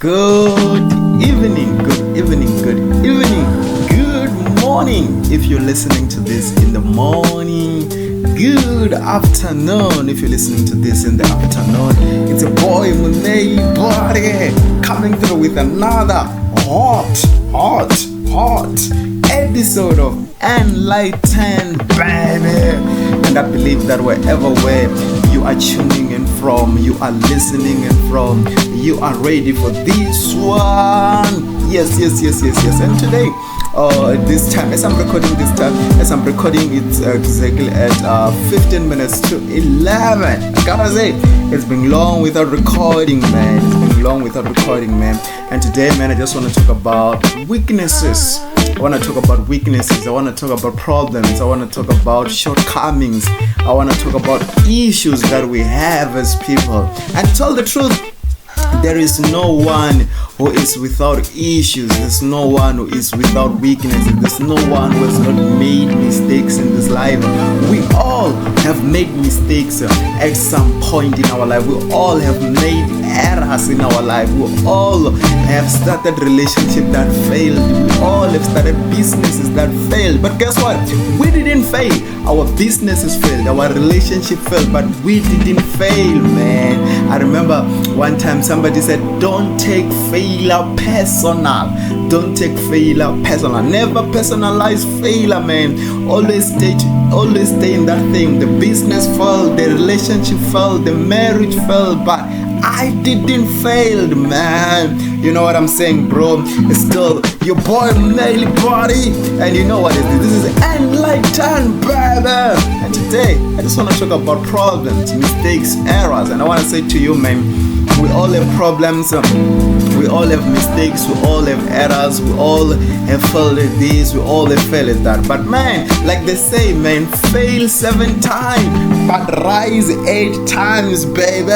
Good evening, good evening, good evening, good morning. If you're listening to this in the morning, good afternoon. If you're listening to this in the afternoon, it's a boy Munei Body coming through with another hot episode of Enlightened, baby. And I believe that wherever you are tuning in from, you are listening in from, you are ready for this one. Yes. And today, this time, as I'm recording it's exactly at 15 minutes to 11. I gotta say, it's been long without recording, man. And today, man, I just want to talk about weaknesses. I want to talk about weaknesses. I want to talk about problems. I want to talk about shortcomings. I want to talk about issues that we have as people. And to tell the truth, there is no one who is without issues. There's no one who is without weaknesses. There's no one who has not made mistakes in this life. We all have made mistakes at some point in our life. We all have made errors in our life. We all have started relationships that failed. We all have started businesses that failed. But guess what? We didn't fail. Our businesses failed. Our relationship failed. But we didn't fail, man. I remember one time somebody said, don't take failure personal. Don't take failure personal. Never personalize failure, man. Always stay in that thing. The business failed, the relationship failed, the marriage failed, but I didn't fail, man. You know what I'm saying, bro? It's still your boy Naily Body, and you know what it is. This is Enlightened, brother. And today, I just want to talk about problems, mistakes, errors, and I want to say to you, man, we all have problems, we all have mistakes, we all have errors, we all have failed at this, we all have failed at that. But man, like they say, man, fail 7 times, but rise 8 times, baby.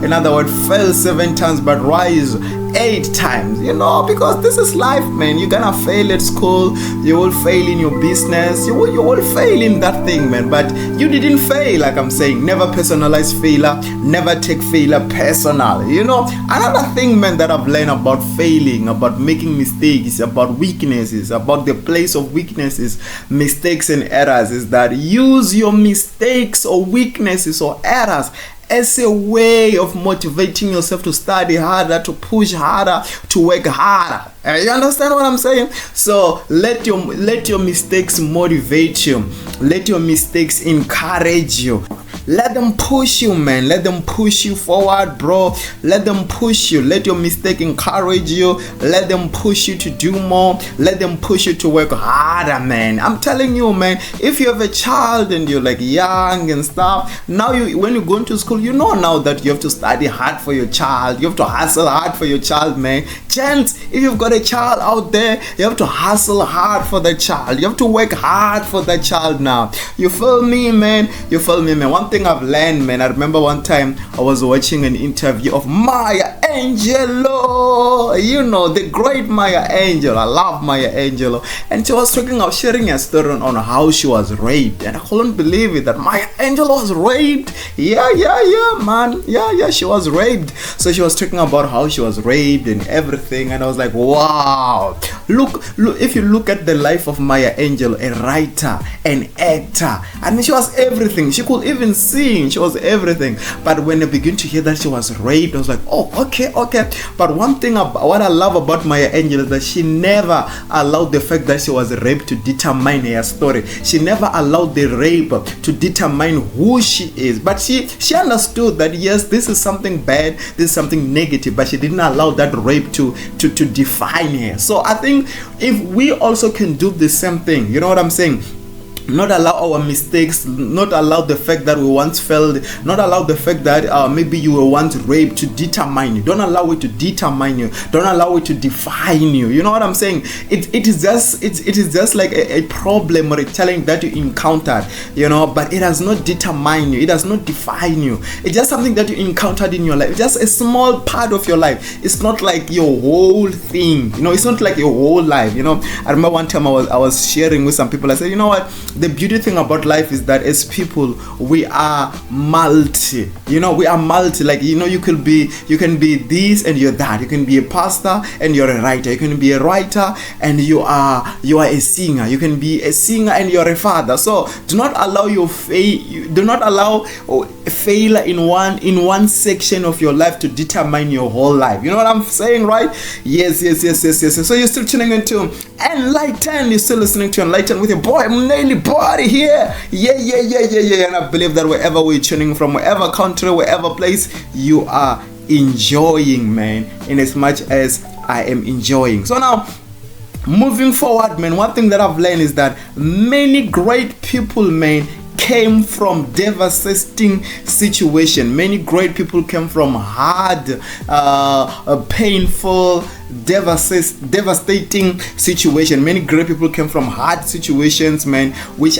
In other words, fail 7 times, but rise 8 times, you know, because this is life, man. You're gonna fail at school, you will fail in your business, you will fail in that thing, man. But you didn't fail, like I'm saying. Never personalize failure, never take failure personal. You know, another thing, man, that I've learned about failing, about making mistakes, about weaknesses, about the place of weaknesses, mistakes and errors, is that use your mistakes or weaknesses or errors as a way of motivating yourself to study harder, to push harder, to work harder. You understand what I'm saying? So let your mistakes motivate you. Let your mistakes encourage you. Let them push you, man. Let them push you forward, bro. Let them push you. Let your mistake encourage you. Let them push you to do more. Let them push you to work harder, man. I'm telling you, man, if you have a child and you're like young and stuff, now when you go into school, you know now that you have to study hard for your child. You have to hustle hard for your child, man. Gents, if you've got a child out there, you have to hustle hard for the child. You have to work hard for that child now. You feel me, man? One thing I've learned, man, I remember one time I was watching an interview of Maya Angelou. You know, the great Maya Angelou. I love Maya Angelou. And she was sharing a story on how she was raped. And I couldn't believe it, that Maya Angelou was raped. Yeah, man. Yeah, she was raped. So she was talking about how she was raped and everything. And I was like, wow. Look, if you look at the life of Maya Angelou, a writer, an actor, I mean, she was everything. She could even sing. She was everything. But when I began to hear that she was raped, I was like, oh, okay. But one thing what I love about Maya Angelou is that she never allowed the fact that she was raped to determine her story. She never allowed the rape to determine who she is. But she understood that yes, this is something bad, this is something negative, but she didn't allow that rape to define her. So I think if we also can do the same thing, you know what I'm saying? Not allow our mistakes, not allow the fact that we once failed, not allow the fact that maybe you were once raped to determine you. Don't allow it to determine you. Don't allow it to define you. You know what I'm saying? It is just like a problem or a challenge that you encountered, you know, but it does not determine you. It does not define you. It's just something that you encountered in your life. It's just a small part of your life. It's not like your whole thing. You know, it's not like your whole life. You know, I remember one time I was sharing with some people. I said, you know what? the beauty thing about life is that as people, we are multi. We are multi. Like, you can be this and you're that. You can be a pastor and you're a writer. You can be a writer and you are a singer. You can be a singer and you're a father. So do not allow failure in one section of your life to determine your whole life. You know what I'm saying, right? Yes. So you're still tuning into Enlightened. You're still listening to Enlightened with your boy Naily Body here. Yeah. And I believe that wherever we're tuning from, wherever country, wherever place, you are enjoying, man, in as much as I am enjoying. So now, moving forward, man, one thing that I've learned is that many great people, man, came from devastating situation. Many great people came from hard, painful, devastating situation. Many great people came from hard situations, man, which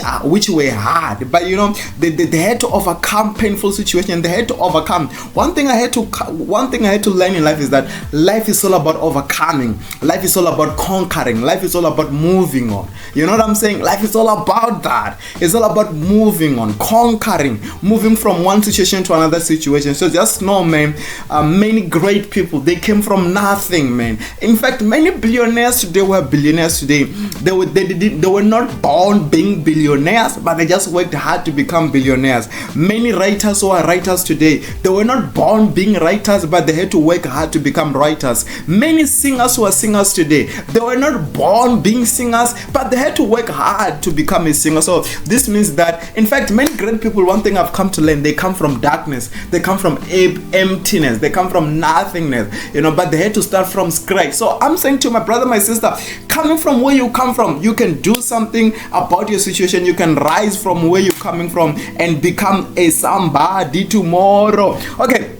were hard, but they had to overcome painful situations. They had to overcome. One thing I had to learn in life is that life is all about overcoming. Life is all about conquering. Life is all about moving on. You know what I'm saying? Life is all about that. It's all about moving on, conquering, moving from one situation to another situation. So just know, man, many great people, they came from nothing, man. In fact, many billionaires today were billionaires today. They were not born being billionaires, but they just worked hard to become billionaires. Many writers who are writers today, they were not born being writers, but they had to work hard to become writers. Many singers who are singers today, they were not born being singers, but they had to work hard to become a singer. So this means that, in fact, many great people, one thing I've come to learn, they come from darkness, they come from emptiness, they come from nothingness, but they had to start from scratch. So I'm saying to my brother, my sister, coming from where you come from, you can do something about your situation. You can rise from where you're coming from and become a somebody tomorrow. Okay.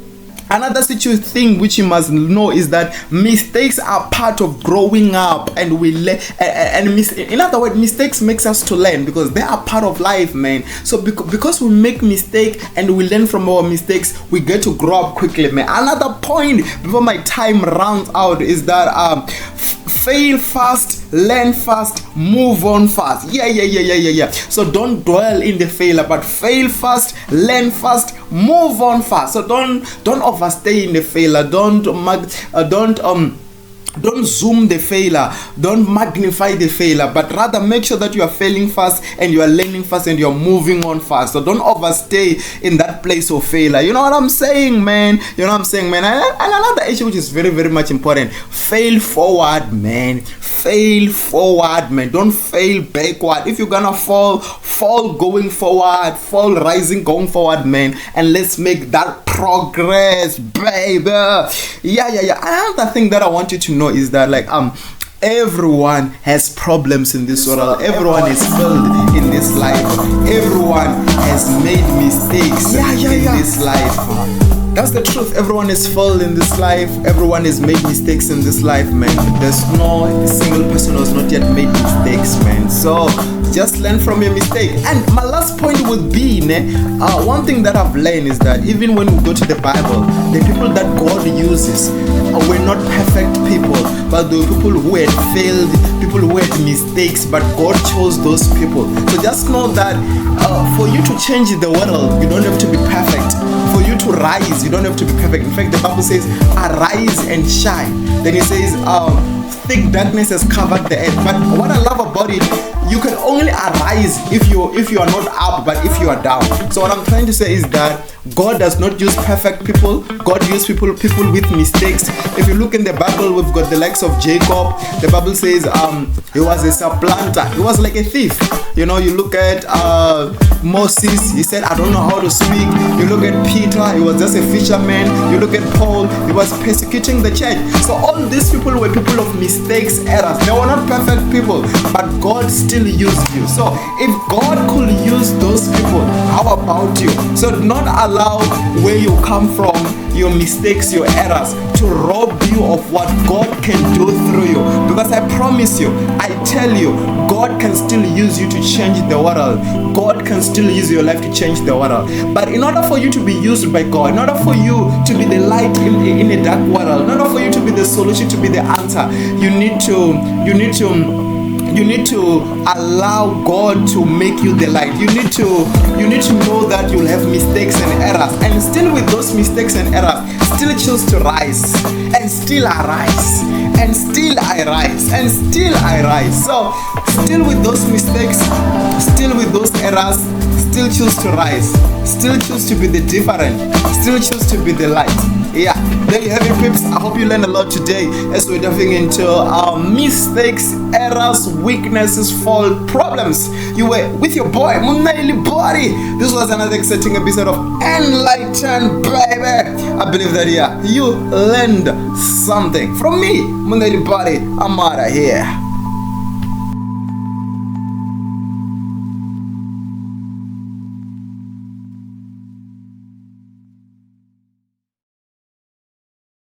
Another thing which you must know is that mistakes are part of growing up, and in other words, mistakes makes us to learn, because they are part of life, man. So because we make mistake and we learn from our mistakes, we get to grow up quickly, man. Another point before my time rounds out is that fail fast, learn fast, move on fast. Yeah. So don't dwell in the failure, but fail fast, learn fast, move on fast. So don't overstay in the failure. Don't zoom the failure, don't magnify the failure, but rather make sure that you are failing fast and you are learning fast and you are moving on fast. So don't overstay in that place of failure. You know what I'm saying, man? And another issue which is very, very much important: fail forward, man. Fail forward, man. Don't fail backward. If you're gonna fall going forward, fall rising going forward, man. And let's make that progress, baby. Yeah. Another thing that I want you to know is that, like, everyone has problems in this world. Everyone is failed in this life. Everyone has made mistakes in this life. That's the truth. Everyone has failed in this life. Everyone has made mistakes in this life, man. There's no single person who has not yet made mistakes, man. So just learn from your mistake. And my last point would be, one thing that I've learned is that even when we go to the Bible, the people that God uses were not perfect people, but the people who had failed, people who had mistakes, but God chose those people. So just know that for you to change the world, you don't have to be perfect. For you to rise, you don't have to be perfect. In fact, the Bible says, arise and shine. Then it says, thick darkness has covered the earth. But what I love about it, you can only arise if you are not up, but if you are down. So what I'm trying to say is that God does not use perfect people. God uses people with mistakes. If you look in the Bible, we've got the likes of Jacob. The Bible says he was a supplanter. He was like a thief. You look at Moses. He said, I don't know how to speak. You look at Peter. He was just a fisherman. You look at Paul. He was persecuting the church. So all these people were people of mistakes, errors. They were not perfect people, but God still used you. So if God could use those people, how about you? So do not allow where you come from, your mistakes, your errors, to rob you of what God can do through you. Because I promise you, I tell you, God can still use you to change the world. God can still use your life to change the world. But in order for you to be used by God, in order for you to be the light in a dark world, in order for you to be the solution, to be the answer, you need to You need to allow God to make you the light. You need to know that you'll have mistakes and errors, and still with those mistakes and errors, still choose to rise, and still arise, and still I rise, and still I rise. So still with those mistakes, still with those errors, still choose to rise, still choose to be the different, still choose to be the light. Yeah, there you have it, peeps. I hope you learned a lot today as we're diving into mistakes, errors, weaknesses, fault, problems. You were with your boy Mundaili Body. This was another exciting episode of Enlightened, baby. I believe that you learned something from me, Mundaili Body. I'm out of here.